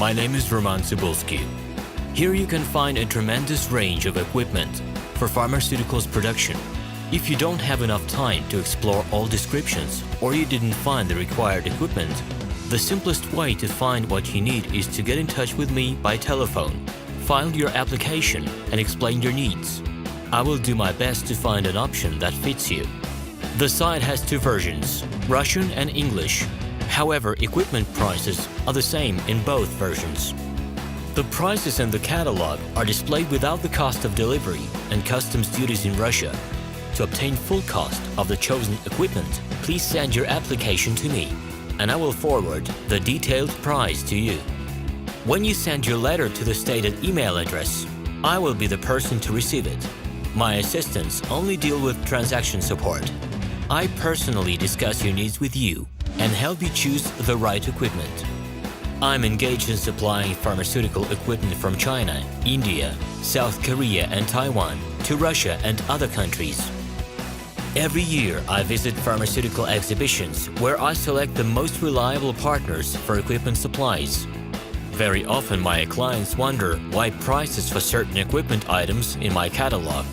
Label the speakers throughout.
Speaker 1: My name is Roman Cybulski. Here you can find a tremendous range of equipment for pharmaceuticals production. If you don't have enough time to explore all descriptions or you didn't find the required equipment, the simplest way to find what you need is to get in touch with me by telephone, file your application, and explain your needs. I will do my best to find an option that fits you. The site has two versions, Russian and English. However, equipment prices are the same in both versions. The prices in the catalog are displayed without the cost of delivery and customs duties in Russia. To obtain full cost of the chosen equipment, please send your application to me, and I will forward the detailed price to you. When you send your letter to the stated email address, I will be the person to receive it. My assistants only deal with transaction support. I personally discuss your needs with you and help you choose the right equipment. I'm engaged in supplying pharmaceutical equipment from China, India, South Korea, and Taiwan to Russia and other countries. Every year, I visit pharmaceutical exhibitions where I select the most reliable partners for equipment supplies. Very often, my clients wonder why prices for certain equipment items in my catalog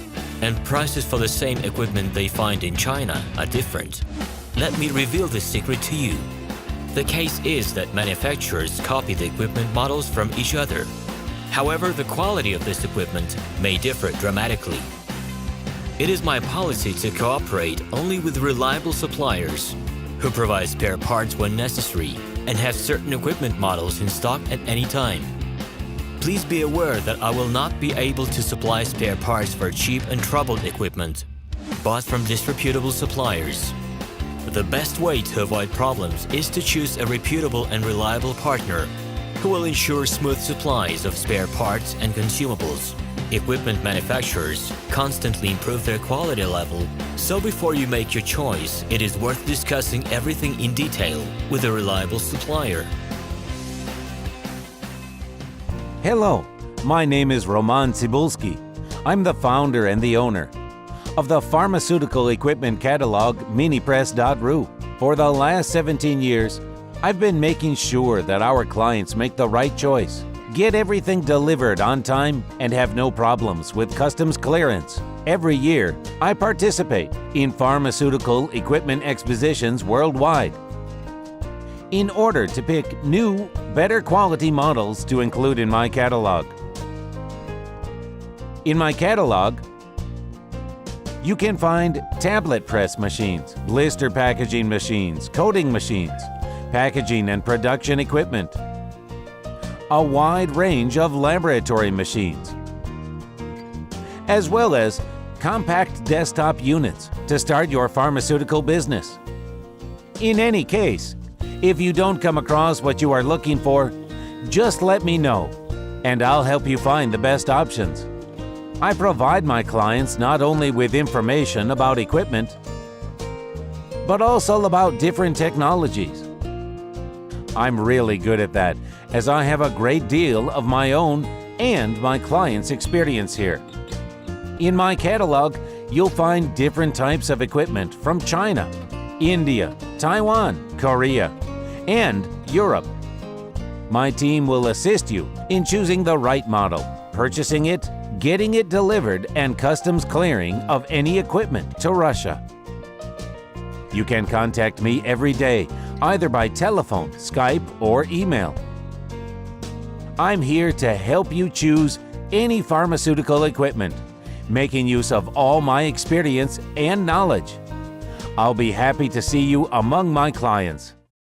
Speaker 1: and prices for the same equipment they find in China are different. Let me reveal this secret to you. The case is that manufacturers copy the equipment models from each other. However, the quality of this equipment may differ dramatically. It is my policy to cooperate only with reliable suppliers who provide spare parts when necessary and have certain equipment models in stock at any time. Please be aware that I will not be able to supply spare parts for cheap and troubled equipment bought from disreputable suppliers. The best way to avoid problems is to choose a reputable and reliable partner who will ensure smooth supplies of spare parts and consumables. Equipment manufacturers constantly improve their quality level, so before you make your choice, it is worth discussing everything in detail with a reliable supplier.
Speaker 2: Hello, my name is Roman Cybulski. I'm the founder and the owner of the pharmaceutical equipment catalog minipress.ru. For the last 17 years, I've been making sure that our clients make the right choice, get everything delivered on time, and have no problems with customs clearance. Every year, I participate in pharmaceutical equipment expositions worldwide in order to pick new, better quality models to include in my catalog. In my catalog, you can find tablet press machines, blister packaging machines, coating machines, packaging and production equipment, a wide range of laboratory machines, as well as compact desktop units to start your pharmaceutical business. In any case, if you don't come across what you are looking for, just let me know, and I'll help you find the best options. I provide my clients not only with information about equipment, but also about different technologies. I'm really good at that, as I have a great deal of my own and my clients' experience here. In my catalog, you'll find different types of equipment from China, India, Taiwan, Korea, and Europe. My team will assist you in choosing the right model, purchasing it, getting it delivered, and customs clearing of any equipment to Russia. You can contact me every day, either by telephone, Skype, or email. I'm here to help you choose any pharmaceutical equipment, making use of all my experience and knowledge. I'll be happy to see you among my clients.